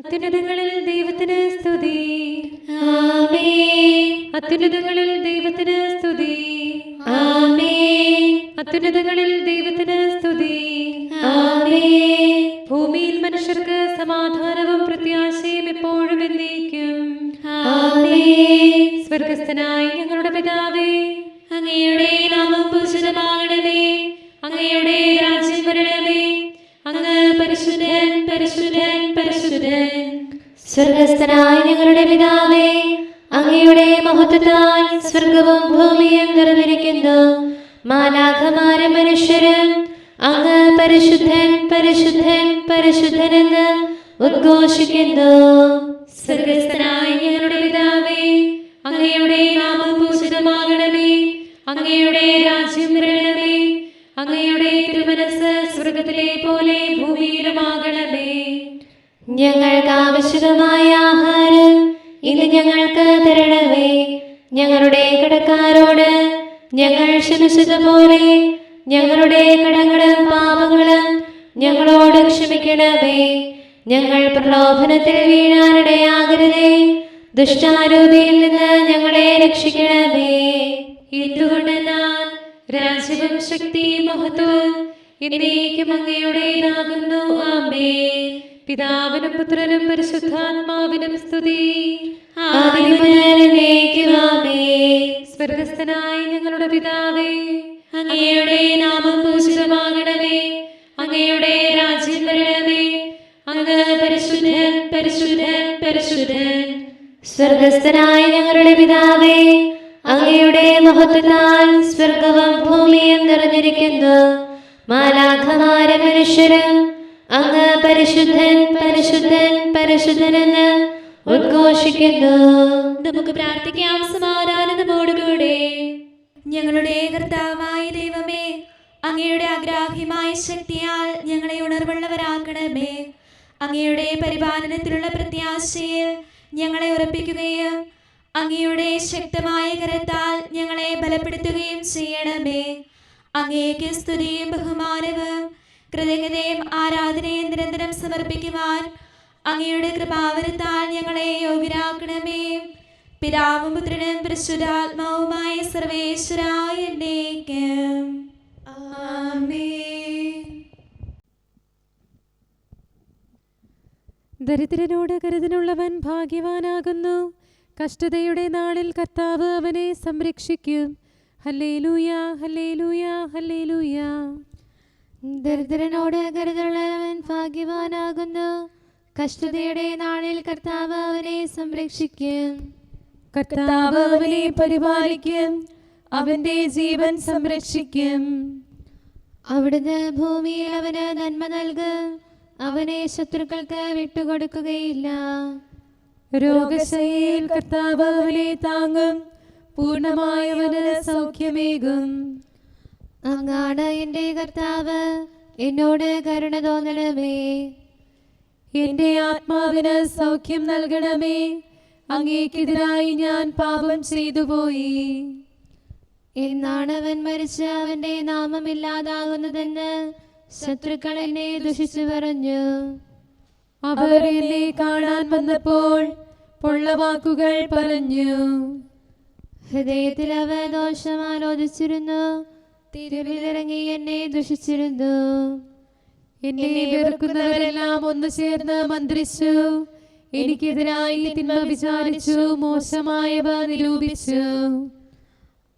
അത്യുന്നതങ്ങളിൽ ദൈവത്തിന് സ്തുതി. ആമേൻ. അത്യുന്നതങ്ങളിൽ ദൈവത്തിന് സ്തുതി. ആമേൻ. അത്യുന്നതങ്ങളിൽ ദൈവത്തിന് സ്തുതി. ആമേൻ. ഭൂമിയിൽ മനുഷ്യർക്ക് സമാധാനവും പ്രത്യാശയും എപ്പോഴും എന്നേക്കും. ആമേൻ. സ്വർഗസ്ഥനായ ഞങ്ങളുടെ പിതാവേ, അങ്ങയുടെ നാമം പൂജിതമാകണമേ. അങ്ങയുടെ രാജ്യം വരണമേ. അങ്ങ് പരിശുദ്ധൻ, പരിശുദ്ധൻ, പരിശുദ്ധൻ. സ്വർഗസ്ഥനായ ഞങ്ങളുടെ പിതാവേ, അങ്ങയുടെ മഹത്വത്താൽ സ്വർഗവും ഭൂമിയും നിറഞ്ഞിരിക്കുന്നു. മാലാഖമാരും മനുഷ്യരും അങ്ങ് പരിശുദ്ധൻ, പരിശുദ്ധൻ, പരിശുദ്ധനെന്ന് ഉദ്ഘോഷിക്കുന്നു. സ്വർഗസ്ഥനായ ഞങ്ങളുടെ പിതാവേ, അങ്ങയുടെ നാമം പൂജിതമാകണമേ. അങ്ങയുടെ രാജ്യം വരണമേ. അങ്ങയുടെ തിരുമനസ്സ് സ്വർഗത്തിലെ പോലെ ഭൂമിയിലുമാകണമേ. ഞങ്ങൾക്ക് ആവശ്യമായ ആഹാരം ഇന്ന് ഞങ്ങൾക്ക് തരണമേ. ഞങ്ങളുടെ കടക്കാരോട് ഞങ്ങൾ ക്ഷമിച്ചതുപോലെ ഞങ്ങളുടെ കടങ്ങളും പാപങ്ങളും ഞങ്ങളോട് ക്ഷമിക്കണമേ. ഞങ്ങൾ പ്രലോഭനത്തിൽ വീഴാനിടയാകരുതേ. ദുഷ്ടാരൂപിയിൽ നിന്ന് ഞങ്ങളെ രക്ഷിക്കണമേ. എന്തുകൊണ്ടെന്നാൽ രാജ്യവും ശക്തിയും മഹത്വവും എന്നേക്കും അങ്ങയുടേതാകുന്നു. ആമേൻ. പിതാവിനും പുത്രനും പരിശുദ്ധാത്മാവിനും സ്തുതി. ആദിയും മുതൽ എന്നേക്കും ആമേൻ. സ്വർഗസ്ഥനായ ഞങ്ങളുടെ പിതാവേ, അങ്ങയുടെ നാമം പൂജിതമാകണമേ. അങ്ങയുടെ രാജ്യം വരണമേ. അങ്ങ് പരിശുദ്ധൻ, പരിശുദ്ധൻ, പരിശുദ്ധൻ. സ്വർഗസ്ഥനായ ഞങ്ങളുടെ പിതാവേ, അങ്ങയുടെ മഹത്വത്താൽ സ്വർഗവും ഭൂമിയും നിറഞ്ഞിരിക്കുന്നു. മാലാഖമാരും മനുഷ്യരും അങ്ങ് പരിശുദ്ധൻ, പരിശുദ്ധൻ, പരിശുദ്ധനെന്ന് ഉദ്ഘോഷിക്കുന്നു. നമുക്ക് പ്രാർത്ഥിക്കാം സമാധാനത്തോടുകൂടെ. ഞങ്ങളുടെ കർത്താവായ ദൈവമേ, അങ്ങയുടെ അഗ്രാഹ്യമായ ശക്തിയാൽ ഞങ്ങളെ ഉണർവുള്ളവരാക്കണമേ. അങ്ങയുടെ പരിപാലനത്തിലുള്ള പ്രത്യാശയിൽ ഞങ്ങളെ ഉറപ്പിക്കുകയും അങ്ങയുടെ ശക്തമായ കരത്താൽ ഞങ്ങളെ ബലപ്പെടുത്തുകയും ചെയ്യണമേ. അങ്ങേക്ക് സ്തുതിയും ബഹുമാനവും കൃതജ്ഞതയും ആരാധനയും നിരന്തരം സമർപ്പിക്കുവാൻ അങ്ങയുടെ കൃപാവരത്താൽ ഞങ്ങളെ യോഗ്യരാക്കണമേ. പിതാവും പുത്രനും പരിശുദ്ധാത്മാവുമായ സർവേശ്വരായ എന്നേക്കും. ആമേൻ. ദരിദ്രനോട് കരുതലുള്ളവൻ ഭാഗ്യവാനാകുന്നു. കഷ്ടതയുടെ നാളിൽ കർത്താവ് അവനെ സംരക്ഷിക്കും. ഹല്ലേലൂയ, ഹല്ലേലൂയ, ഹല്ലേലൂയ. ദരിദ്രനോട് കരുതലുള്ളവൻ ഭാഗ്യവാനാകുന്നു. കഷ്ടതയുടെ നാളിൽ കർത്താവ് അവനെ സംരക്ഷിക്കും. കർത്താവ് അവനെ പരിപാലിക്കും. അവന്റെ ജീവൻ സംരക്ഷിക്കും. അവിടുന്ന് ഭൂമിയിൽ അവന് നന്മ നൽകും. അവനെ ശത്രുക്കൾക്ക് വിട്ടുകൊടുക്കുകയില്ല. രോഗശയ്യയിൽ കർത്താവ് അവനെ താങ്ങും. പൂർണ്ണമായവന് സൗഖ്യമേകും. അങ്ങാണ് എൻ്റെ കർത്താവ്, എന്നോട് കരുണ തോന്നണമേ. എന്റെ ആത്മാവിന് സൗഖ്യം നൽകണമേ. അങ്ങേക്കെതിരായി ഞാൻ പാപം ചെയ്തുപോയി. എന്നാണ് അവൻ മരിച്ച് അവന്റെ നാമം ഇല്ലാതാകുന്നതെന്ന് ശത്രുക്കൾ എന്നെ ദുഷിച്ചു പറഞ്ഞു. അവർ എന്നെ കാണാൻ വന്നപ്പോൾ പൊള്ളവാക്കുകൾ പറഞ്ഞു. ഹൃദയത്തിൽ അവർ ദോഷം ആലോചിച്ചിരുന്നു. തെരുവിലിറങ്ങി എന്നെ ദുഷിച്ചിരുന്നു. എന്നെ വെറുക്കുന്നവരെല്ലാം ഒന്നു ചേർന്ന് മന്ത്രിച്ചു. എനിക്കെതിരായി തിന്മ വിചാരിച്ചു. മോശമായവ നിരൂപിച്ചു.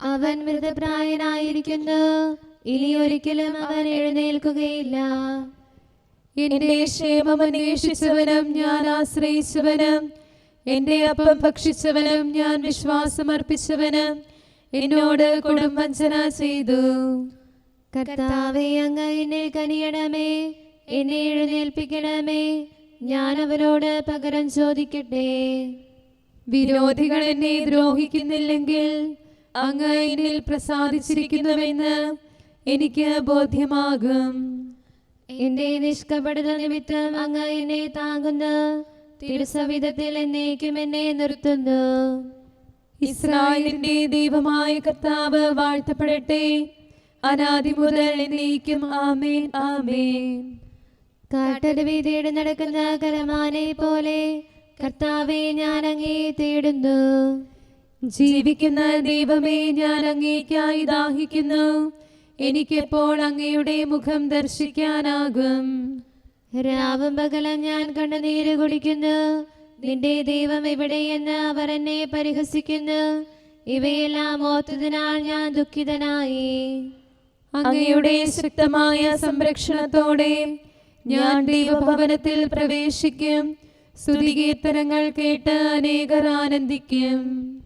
അവൻ മൃതപ്രായനായിരിക്കുന്നു. ഇനി ഒരിക്കലും അവൻ എഴുന്നേൽക്കുകയില്ല. എന്റെ ക്ഷേമം അന്വേഷിച്ചവനും ഞാൻ ആശ്രയിച്ചവനും എന്റെ അപ്പം ഭക്ഷിച്ചവനും ഞാൻ വിശ്വാസമർപ്പിച്ചവനും എന്നോട് കൊടുംവഞ്ചന ചെയ്തു. കർത്താവേ, അങ്ങ് എന്നെ കനിയണമേ. എന്നെ എഴുന്നേൽപ്പിക്കണമേ. ഞാൻ അവരോട് പകരം ചോദിക്കട്ടെ. വിരോധികൾ എന്നെ ദ്രോഹിക്കുന്നില്ലെങ്കിൽ അങ്ങ് എന്നിൽ പ്രസാദിച്ചിരിക്കുന്നുവെന്ന് എനിക്ക് ബോധ്യമാകും. എന്റെ നിഷ്കപടത നിമിത്തം അങ്ങ് എന്നെ താങ്ങുന്നു. തിരുസവിധത്തിൽ എന്നേക്കും എന്നെ നിർത്തുന്നു. ഇസ്രായേലിന്റെ ദൈവമായ കർത്താവ് വാഴ്ത്തപ്പെടട്ടെ. അനാദി മുതൽ എന്നേക്കും. ആമേൻ, ആമേൻ. കാട്ടരുവി തേടി നടക്കുന്ന കലമാനെ പോലെ കർത്താവെ ഞാൻ അങ്ങേ തേടുന്നു. ജീവിക്കുന്ന ദൈവമേ, ഞാൻ അങ്ങേയ്ക്കായി ദാഹിക്കുന്നു. എനിക്കെപ്പോൾ അങ്ങയുടെ മുഖം ദർശിക്കാനാകും? രാവും പകലും ഞാൻ കണ്ണുനീര് കുടിക്കുന്നു. നിന്റെ ദൈവം എവിടെയെന്ന് അവർ എന്നെ പരിഹസിക്കുന്നു. ഇവയെല്ലാം ഓർത്തതിനാൽ ഞാൻ ദുഃഖിതനായി. അങ്ങയുടെ ശക്തമായ സംരക്ഷണത്തോടെ ഞാൻ ദൈവഭവനത്തിൽ പ്രവേശിക്കും. സ്തുതികീർത്തനങ്ങൾ കേട്ട് അനേകർ ആനന്ദിക്കും.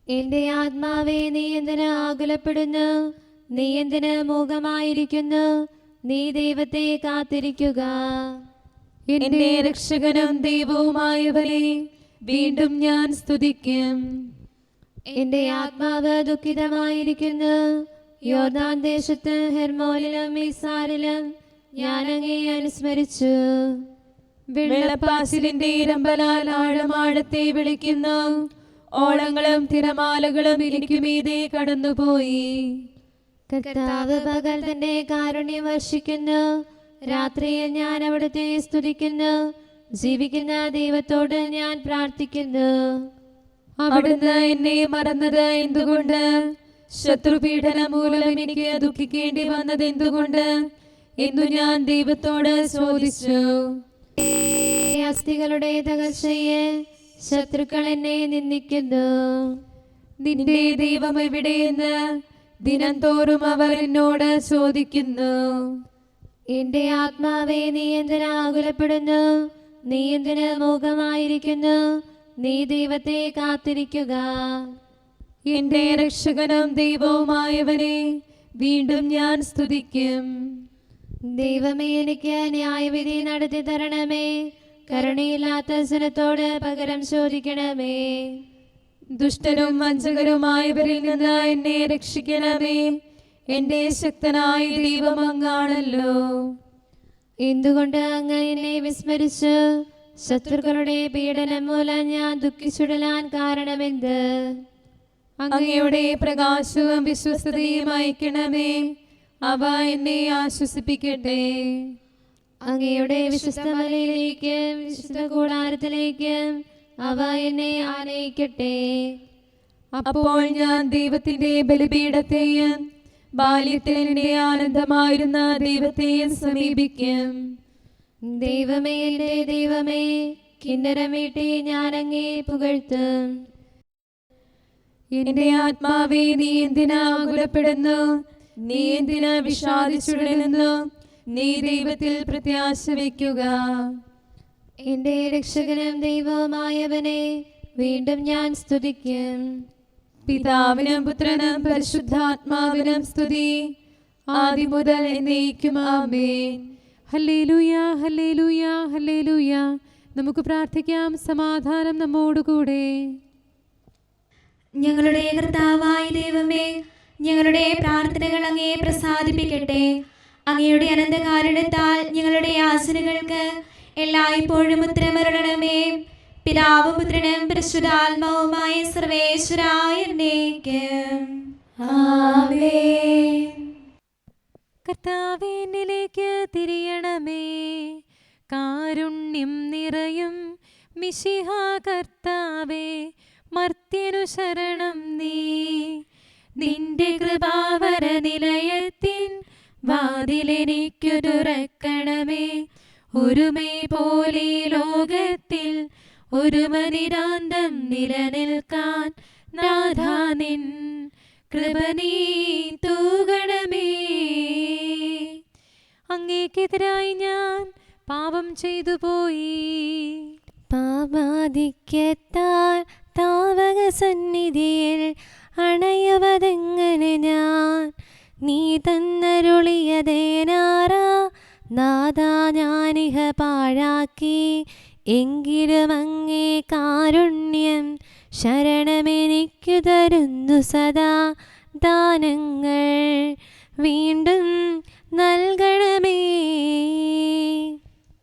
എന്റെ ആത്മാവേ, നീ എന്തിന് ആകുലപ്പെടുന്നു? നീ എന്തിന് മൂകമായിരിക്കുന്നു? നീ ദൈവത്തെ കാത്തിരിക്കുക. എന്റെ രക്ഷകനും ദൈവവുമായവനെ വീണ്ടും ഞാൻ സ്തുതിക്കും. എന്റെ ആത്മാവ് ദുഃഖിതമായിരിക്കുന്നു. യോർദാൻ ദേശത്ത് ഹെർമോനിലും മിസാരിലും ഞാൻ അങ്ങേ അനുസ്മരിച്ചു. വെള്ളപ്പാച്ചിലിന്റെ ഇരമ്പലാൽ ആഴമാഴത്തെ വിളിക്കുന്നു. ഓളങ്ങളും തിരമാലകളും എനിക്കുമീതെ കടന്നുപോയി. കർത്താവ് പകൽ തന്റെ കാരുണ്യം വർഷിക്കുന്നു. രാത്രിയിൽ ഞാൻ അവിടുത്തെ സ്തുതിക്കുന്നു. ജീവിക്കുന്ന ദൈവത്തോട് ഞാൻ പ്രാർത്ഥിക്കുന്നു. അവിടുന്ന് എന്നെ മറന്നത് എന്തുകൊണ്ട്? ശത്രുപീഡനം മൂലം എനിക്ക് ദുഃഖിക്കേണ്ടി വന്നത് എന്തുകൊണ്ട് എന്നു ഞാൻ ദൈവത്തോട് ചോദിച്ചു. അസ്ഥികളുടെ തകർച്ചയെ ശത്രുക്കൾ എന്നെ നിന്ദിക്കുന്നു. നിന്റെ ദൈവം എവിടെയെന്ന് ദിനം തോറും അവർ എന്നോട് ചോദിക്കുന്നു. എന്റെ ആത്മാവേ, നീ എന്തിന് ആകുലപ്പെടുന്നു? നീ എന്തിന് മൂകമായിരിക്കുന്നു? നീ ദൈവത്തെ കാത്തിരിക്കുക. എന്റെ രക്ഷകനും ദൈവവുമായവനെ വീണ്ടും ഞാൻ സ്തുതിക്കും. ദൈവമേ, എനിക്ക് ന്യായവിധി നടത്തി തരണമേ. കരുണയില്ലാത്ത ജനത്തോട് പകരം ചോദിക്കണമേ. ദുഷ്ടനും വഞ്ചകരുമായവരിൽ നിന്ന് എന്നെ രക്ഷിക്കണമേ. എന്റെ ശക്തനായ ദൈവം അങ്ങാണല്ലോ. എന്തുകൊണ്ട് അങ്ങ് എന്നെ വിസ്മരിച്ചു? ശത്രുക്കളുടെ പീഡനം മൂലം ഞാൻ ദുഃഖിച്ചുടലാൻ കാരണമെന്ത്? അങ്ങയുടെ പ്രകാശവും വിശ്വസ്തതയും അയക്കണമേ. അവ എന്നെ ആശ്വസിപ്പിക്കട്ടെ. അങ്ങയുടെ വിശുദ്ധ മലയിലേക്കും വിശുദ്ധ കൂടാരത്തിലേക്കും അവ എന്നെ ആനയിക്കട്ടെ. അപ്പോൾ ഞാൻ ദൈവത്തിന്റെ ബലിപീഠത്തെയും ബാല്യത്തിൽ എന്റെ ആനന്ദമായിരുന്ന ദൈവത്തെയും സമീപിക്കും. ദൈവമേ, എന്റെ ദൈവമേ, കിന്നരമീട്ടി ഞാൻ അങ്ങേ പുകഴ്ത്തും. എന്റെ ആത്മാവേ, നീ എന്തിനാ ആകുലപ്പെടുന്നു? നീ എന്തിനാ വിഷാദിച്ചുടലുന്നു? നീ ദൈവത്തിൽ പ്രത്യാശ വയ്ക്കുക. എന്റെ രക്ഷകനും ദൈവവുമായവനെ വീണ്ടും ഞാൻ സ്തുതിക്കും. പിതാവിനും പുത്രനും പരിശുദ്ധാത്മാവിനും സ്തുതി, ആദ്യം മുതൽ എന്നേക്കും ആമേൻ. ഹല്ലേലൂയ, ഹല്ലേലൂയ, ഹല്ലേലൂയ. നമുക്ക് പ്രാർത്ഥിക്കാം. സമാധാനം നമ്മോടുകൂടെ. ഞങ്ങളുടെ കർത്താവായ ദൈവമേ, ഞങ്ങളുടെ പ്രാർത്ഥനകൾ അങ്ങേ പ്രസാദിപ്പിക്കട്ടെ. അങ്ങയുടെ അനന്തകാരുണ്യത്താൽ ഞങ്ങളുടെ യാചനകൾക്ക് എല്ലായ്പ്പോഴും ഉത്തരമരുളണമേ. പിതാവും പുത്രനും പരിശുദ്ധാത്മാവുമായ സർവേശ്വരായ എന്നേക്കും ആമേൻ. കർത്താവേ, എന്നിലേക്ക് തിരിയണമേ. കാരുണ്യം നിറയും മിശിഹാ കർത്താവേ, മർത്യനു ശരണം നീ. നിന്റെ കൃപാവര നിലയത്തിൻ വാതിലെനിക്കു തുറക്കണമേ. ഒരുമേ പോലെ ലോകത്തിൽ ഒരു മനിരാന്തം നിലനിൽക്കാൻ നാഥാ നിൻ കൃപ നീ തൂകണമേ. അങ്ങേക്കെതിരായി ഞാൻ പാപം ചെയ്തു പോയി. പാപാധിക്യത്താൽ താവക സന്നിധിയിൽ അണയുവതെങ്ങനെ ഞാൻ? നീ തന്നരുളിയതേനാറാ നാഥാ ഞാനിഹ പാഴാക്കി. എങ്കിലും അങ്ങേ കാരുണ്യം ശരണമെനിക്കു തരുന്നു സദാ. ദാനങ്ങൾ വീണ്ടും നൽകണമേ.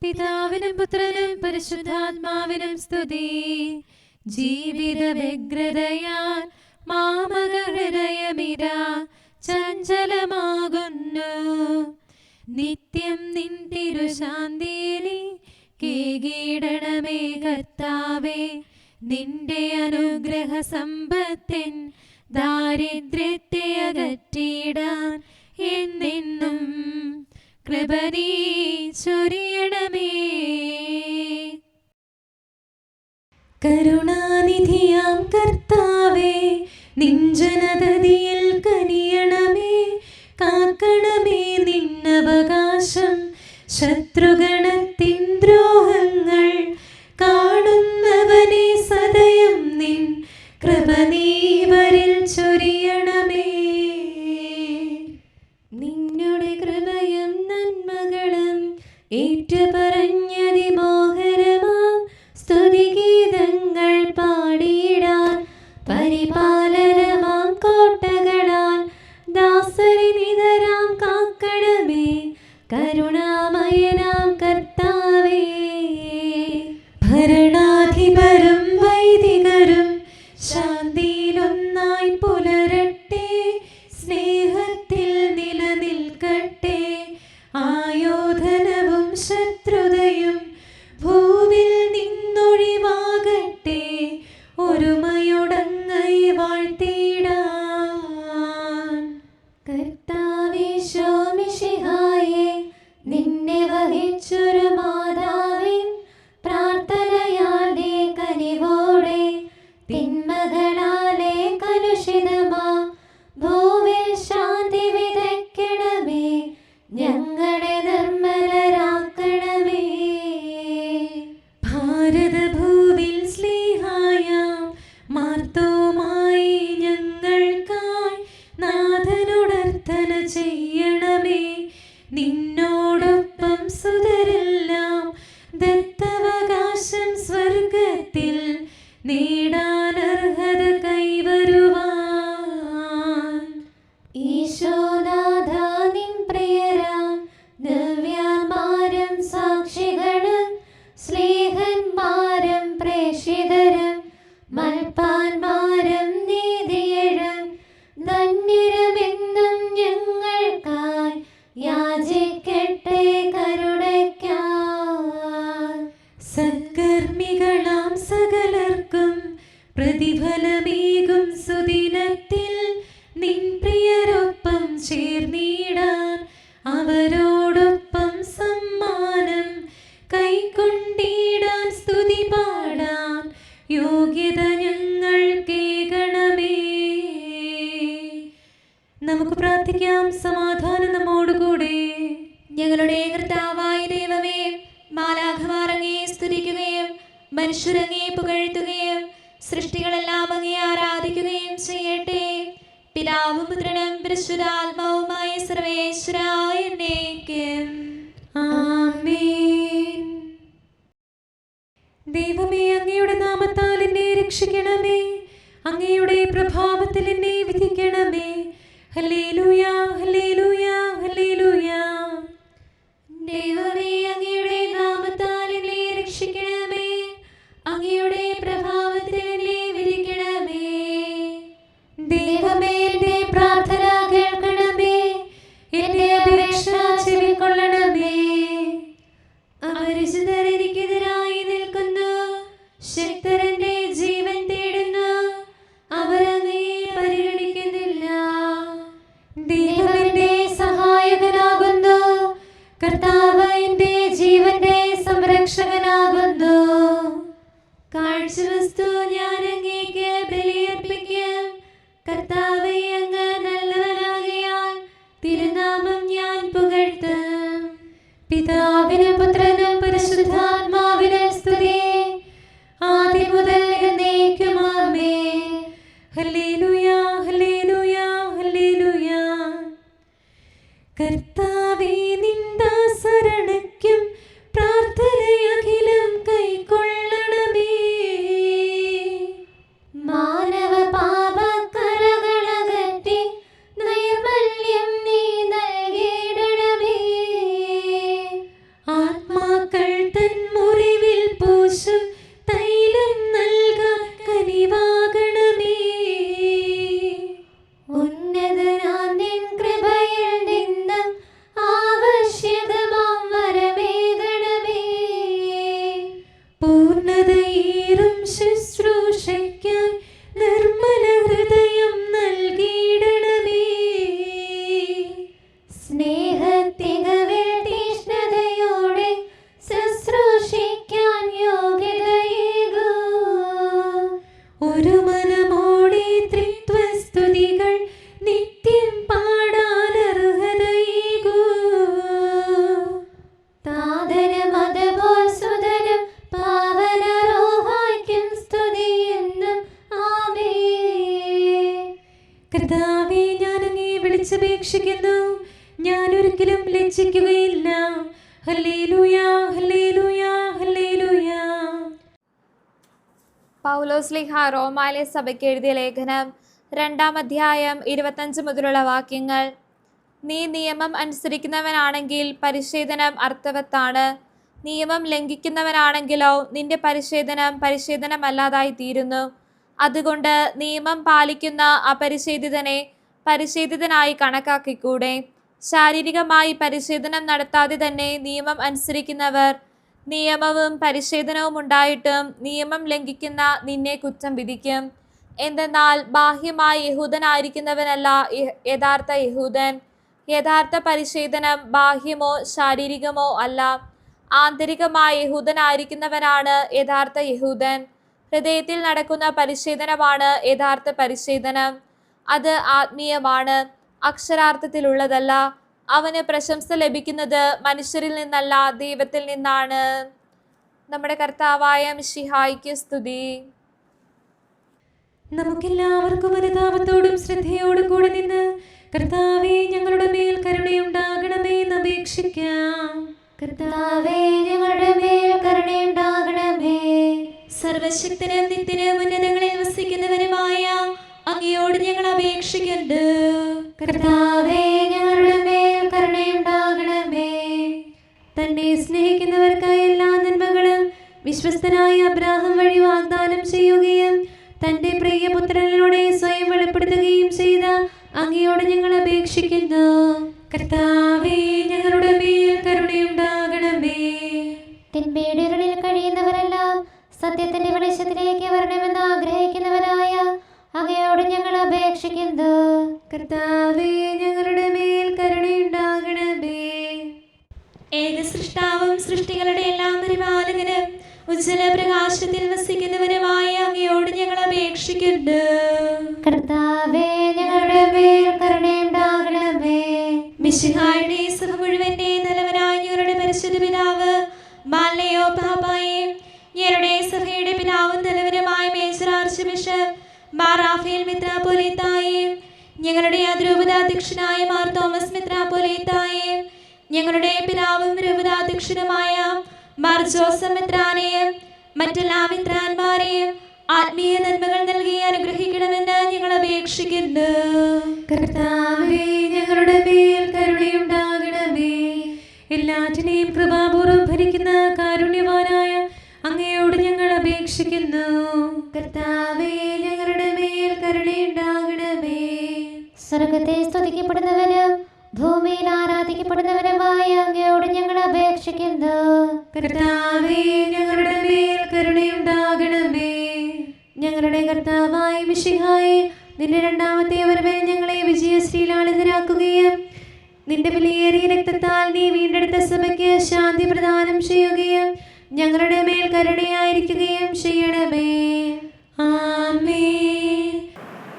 പിതാവിനും പുത്രനും പരിശുദ്ധാത്മാവിനും സ്തുതി. ജീവിത വ്യഗ്രതയാൽ മാമക ഹൃദയമിതാ ചഞ്ചലമാകുന്നു. നിത്യം നിൻ തിരുശാന്തിയിലെ കേകീടണമേ കർത്താവേ. നിന്റെ അനുഗ്രഹ സമ്പത്തിൻ ദാരിദ്ര്യത്തെ അകറ്റിയിടാൻ എന്നെന്നും കൃപ നീ ചൊരിയണമേ. കരുണാനിധിയാം കർത്താവേ, നിൻ ജനതതിയിൽ കനിയണമേ. കാക്കണമേ നിന്നവകാശം ശത്രുഗണത്തിൻ ദ്രോഹങ്ങൾ. കാണുന്നവനെ സദയം നിൻ കൃപ നീവരിൽ ചൊരിയണമേ. നിന്നുടെ കൃപയും നന്മകളും ഏറ്റുപറഞ്ഞതിമോഹരമാം സ്തുതിഗീതങ്ങൾ പാടിയിടാൻ പരിപാലനമാം കോട്ടകളാൽ ദാസരി നിതരാം കാക്കണമേ. കരുണാമയനാം കർത്താവേ, ഭരണാധിപരും വൈദികരും ശാന്തിയിലൊന്നായി പുലരട്ടെ. സ്നേഹത്തിൽ നിലനിൽക്കട്ടെ. ആയോധനവും ശത്രുതയും ഭൂവിൽ നിന്നൊഴിവാകട്ടെ. ഒരുമയോടങ്ങൈ വാഴ്ത്തിയിടാൻ. കർത്താവീശോ മിശിഹായേ, നിന്നെ വഹിച്ചൊരു മാതാവിൻ പ്രാർത്ഥനയാൽ നീ കനിവോടെ തിന്മകളാലെ കലുഷിതമാ ഭൂവിൽ ശാന്തി വിതയ്ക്കണമേ. ഞങ്ങളെ നിർമ്മലരാക്കണമേ. ഭാരതഭൂവിൽ സ്ലീഹായാം മാർത്തോമായി ഞങ്ങൾക്കായി നാഥനോടർത്ഥന ചെയ്യണമേ. നിന്നോടൊപ്പം സുതരെല്ലാം ദത്തവകാശം സ്വർഗത്തിൽ നേടാനർഹത കൈവരുവാൻ. ഈശോനാഥ നിൻ പ്രിയരാം ദിവ്യന്മാരും സാക്ഷികളും സ്നേഹന്മാരും പ്രേക്ഷിതരും മൽപ്പാന്മാരും നീതിയരും ധന്യരുമെന്നും ഞങ്ങൾക്കായി യാചിക്കട്ടെ കരുണയ്ക്കായി. സത്കർമ്മികളാം സകലർക്കും പ്രതിഫലമേകും സുദിനത്തിൽ നിൻ പ്രിയരൊപ്പം ചേർന്നിടാൻ അവരോടൊപ്പം സമ്മാനം കൈക്കൊണ്ടിടാൻ സ്തുതി പാടാൻ യോഗ്യത ഞങ്ങൾ കേൾക്കണമേ. നമുക്ക് പ്രാർത്ഥിക്കാം. സമാധാനം നമ്മോടുകൂടെ. ഞങ്ങളുടെ കർത്താവായ ദൈവമേ, മാലാഖമാർ അങ്ങയെ സ്തുതിക്കുകയും മനുഷ്യരങ്ങയെ പുകഴ്ത്തുകയും സൃഷ്ടികളെല്ലാം അങ്ങയെ ആരാധിക്കുകയും ചെയ്യട്ടെ. പിതാവും പുത്രനും പരിശുദ്ധാത്മാവുമായ സർവേശ്വരായ എന്നേക്കും ആമേൻ. ദൈവമേ, അങ്ങയുടെ നാമത്താൽ എന്നെ രക്ഷിക്കണമേ. അങ്ങയുടെ പ്രഭാവത്തിൽ എന്നെ വിധിക്കണമേ. ഹല്ലേലൂയ, ഹല്ലേലൂയ, ഹല്ലേലൂയ. ദൈവമേ, അങ്ങയുടെ നാമത്താൽ എന്നെ രക്ഷിക്കണമേ. അങ്ങയുടെ പ്രഭാവത്തിൽ എന്നെ വിധിക്കണമേ. ദൈവമേ, എന്റെ പ്രാർത്ഥന കേൾക്കണമേ. എന്റെ അപേക്ഷ ചെവിക്കൊള്ളണമേ. അപരിചിതർ എനിക്കെതിരായി നിൽക്കുന്നു. ശക്തരന്റെ ജീവൻ തേടുന്നു. അവർ അങ്ങയെ പരിഗണിക്കുന്നില്ല. ദൈവമെന്റെ സഹായകനാകുന്നു. കർത്താവ് എന്റെ ജീവന്റെ സംരക്ഷകനാകുന്നു. കാഴ്ചവസ്തു ഞാൻ അങ്ങേക്ക് ബലിയർപ്പിക്കും. കർത്താവേ, അങ്ങ് നല്ലവനാകയാൽ തിരുനാമം ഞാൻ പുകഴ്ത്തും. പിതാവിനും പുത്രനും പരിശുദ്ധാത്മാവിനും സ്തുതി, ആദ്യം മുതൽ എന്നേക്കും ആമേൻ. ഹല്ലേലൂയ, ഹല്ലേലൂയ, ഹല്ലേലൂയ. കർത്താവേ, നിൻ ദാസരണയ്ക്കും പ്രാർത്ഥനയഖിലം കൈക്കൊള്ളണമേ. പൂർണ്ണതയേറും ശുശ്രൂഷയ്ക്കായി നിർമ്മല ഹൃദയം നൽകിയിടണമേ. സ്നേഹത്തികവിൽ തീഷ്ണതയോടെ ശുശ്രൂഷിക്കാൻ യോഗ്യതയേകൂ. ഒരു മനമോടെ ത്രിത്വസ്തുതികൾ നിത്യം പാടാൻ അർഹതയേകൂ. താതനും അതുപോൽ സുതനും പാവന റൂഹായ്ക്കും സ്തുതിയെന്നും ആമേൻ. കർത്താവേ, ഞാൻ അങ്ങേ വിളിച്ചപേക്ഷിക്കുന്നു, ഞാൻ ഒരിക്കലും ലജ്ജിക്കുകയില്ല. ഹല്ലേലൂയ, ഹല്ലേലൂയ, ഹല്ലേലൂയ. പൗലോസ്ലീഹ റോമായിലെ സഭയ്ക്ക് എഴുതിയ ലേഖനം 2-ാം അധ്യായം 25 മുതലുള്ള വാക്യങ്ങൾ. നീ നിയമം അനുസരിക്കുന്നവനാണെങ്കിൽ പരിച്ഛേദനം അർത്ഥവത്താണ്. നിയമം ലംഘിക്കുന്നവനാണെങ്കിലോ നിന്റെ പരിച്ഛേദനമല്ലാതായി തീരുന്നു. അതുകൊണ്ട് നിയമം പാലിക്കുന്ന അപരിച്ഛേദിതനെ പരിച്ഛേദിതനായി കണക്കാക്കിക്കൂടെ? ശാരീരികമായി പരിച്ഛേദനം നടത്താതെ തന്നെ നിയമം അനുസരിക്കുന്നവർ നിയമവും പരിച്ഛേദനവും ഉണ്ടായിട്ടും നിയമം ലംഘിക്കുന്ന നിന്നെ കുറ്റം വിധിക്കും. എന്തെന്നാൽ ബാഹ്യമായി യഹൂദനായിരിക്കുന്നവനല്ല യഥാർത്ഥ യഹൂദൻ. യഥാർത്ഥ പരിച്ഛേദനം ബാഹ്യമോ ശാരീരികമോ അല്ല, ആന്തരികമായ യഹൂദനായിരിക്കുന്നവനാണ് യഥാർത്ഥ യഹൂദൻ. ഹൃദയത്തിൽ നടക്കുന്ന പരിച്ഛേദനമാണ് യഥാർത്ഥ പരിച്ഛേദനം. അത് ആത്മീയമാണ്, അക്ഷരാർത്ഥത്തിലുള്ളതല്ല. അവന് പ്രശംസ ലഭിക്കുന്നത് മനുഷ്യരിൽ നിന്നല്ല, ദൈവത്തിൽ നിന്നാണ്. നമ്മുടെ കർത്താവായ മിശിഹായ്ക്ക് സ്തുതി. നമുക്കെല്ലാവർക്കും അനുതാപത്തോടും ശ്രദ്ധയോടും കൂടെ നിന്ന് കർത്താവേ, ഞങ്ങളുടെ മേൽ കരുണയുണ്ടാകണമേ എന്ന് അപേക്ഷിക്കാം. കർത്താവേ, ഞങ്ങളുടെ മേൽ കരുണയുണ്ടാകണമേ. സർവശക്തനും നിത്യനും ഉന്നതങ്ങളിൽ വസിക്കുന്നവനുമായ അങ്ങയോട് ഞങ്ങൾ അപേക്ഷിക്കുന്നു. കർത്താവേ, ഞങ്ങളുടെ മേൽ കരുണയുണ്ടാകണമേ. തന്നെ സ്നേഹിക്കുന്നവർക്കായി എല്ലാ നന്മകളും വിശ്വസ്തനായ അബ്രാഹാം വഴി വാഗ്ദാനം ചെയ്യുകയും തന്റെ പ്രിയപുത്രനിലൂടെ സ്വയം വെളിപ്പെടുത്തുകയും ചെയ്ത അങ്ങയോട് ഞങ്ങൾ അപേക്ഷിക്കുന്നു. കർത്താവേ, ഞങ്ങളുടെ മേൽ കരുണയുണ്ടാകണമേ. തിന്മയുടെ ഇരുളിൽ കഴിയുന്നവരെല്ലാം സത്യത്തിന്റെ വെളിച്ചത്തിലേക്ക് വരണമെന്ന് ആഗ്രഹിക്കുന്നവരായ അങ്ങയോട് ഞങ്ങൾ അപേക്ഷിക്കുന്നു. കർത്താവേ, ഞങ്ങളുടെ മേൽ കരുണയുണ്ടാകണമേ. ഏക സൃഷ്ടാവും സൃഷ്ടികളുടെ എല്ലാം പരിപാലകനും ഉജ്ജ്വല പ്രകാശത്തിൽ വസിക്കുന്നവനുമായ അങ്ങയോട് ഞങ്ങൾ അപേക്ഷിക്കുന്നു. കർത്താവേ, ഞങ്ങളുടെ മേൽ കരുണയുണ്ടാകണമേ. മിശിഹായുടെ സഭ മുഴുവന്റെ നല്ലവനായ ഞങ്ങളുടെ പരിശുദ്ധ പിതാവ് മാലയോ പാപ്പായെ, ഞങ്ങളുടെ സഭയുടെ പിതാവും നല്ലവനുമായ major archbishop Mar Raphael മെത്രാപ്പോലീത്തായെ, ഞങ്ങളുടെ അതിരൂപതാധ്യക്ഷനായ മാർ തോമസ് മെത്രാപ്പോലീത്തായെ, ഞങ്ങളുടെ പിതാവും രൂപതാധ്യക്ഷനുമായ മാർ ജോസഫ് മെത്രാനെയും മറ്റെല്ലാ മെത്രാന്മാരെയും ആത്മീയ നന്മകൾ നൽകി അനുഗ്രഹിക്കണമെന്ന് ഞങ്ങൾ അപേക്ഷിക്കുന്നു. കർത്താവേ, ഞങ്ങളുടെ മേൽ കരുണയുണ്ടാകണമേ. എല്ലാറ്റിനെയും കൃപാപൂർവ്വം ഭരിക്കുന്ന കാരുണ്യവാനായ അങ്ങയോട് ഞങ്ങൾ അപേക്ഷിക്കുന്നു. കർത്താവേ, ഞങ്ങളുടെ മേൽ കരുണയുണ്ടാകണമേ. സ്വർഗത്തെ സ്തുതിക്കപ്പെടുന്നവനും ഭൂമിയിൽ ആരാധിക്കപ്പെടുന്നവനുമായ അങ്ങയോട് ഞങ്ങൾ അപേക്ഷിക്കുന്നു. കർത്താവേ, ഞങ്ങളുടെ മേൽ കരുണയുണ്ടാകണമേ. ഞങ്ങളുടെ കർത്താവായ മിശിഹായേ, നിന്റെ രണ്ടാമത്തെ വരവിൽ ഞങ്ങളെ വിജയശ്രീലാളിതരാക്കുകയും നിന്റെ വിലയേറിയ രക്തത്താൽ നീ വീണ്ടെടുത്ത സഭയ്ക്ക് ശാന്തി പ്രദാനം ചെയ്യുകയും ഞങ്ങളുടെ മേൽ കരുണയായിരിക്കുകയും ചെയ്യണമേ. ആമേൻ.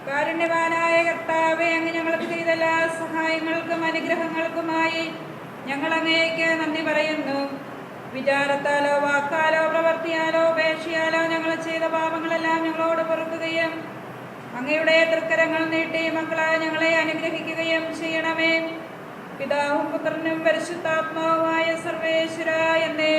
കാരുണ്യവാനായ കർത്താവേ, അങ്ങ് ഞങ്ങൾക്ക് ചെയ്ത എല്ലാ സഹായങ്ങൾക്കും അനുഗ്രഹങ്ങൾക്കുമായി ഞങ്ങൾ അങ്ങേക്ക് നന്ദി പറയുന്നു. വിചാരത്താലോ വാക്കാലോ പ്രവർത്തിയാലോ ഉപേക്ഷയാലോ ഞങ്ങൾ ചെയ്ത പാപങ്ങളെല്ലാം ഞങ്ങളോട് പൊറുക്കുകയും അങ്ങയുടെ തൃക്കരങ്ങൾ നീട്ടി മക്കളായ ഞങ്ങളെ അനുഗ്രഹിക്കുകയും ചെയ്യണമേ. പിതാവും പുത്രനും പരിശുദ്ധാത്മാവുമായ സർവേശ്വര എന്നേ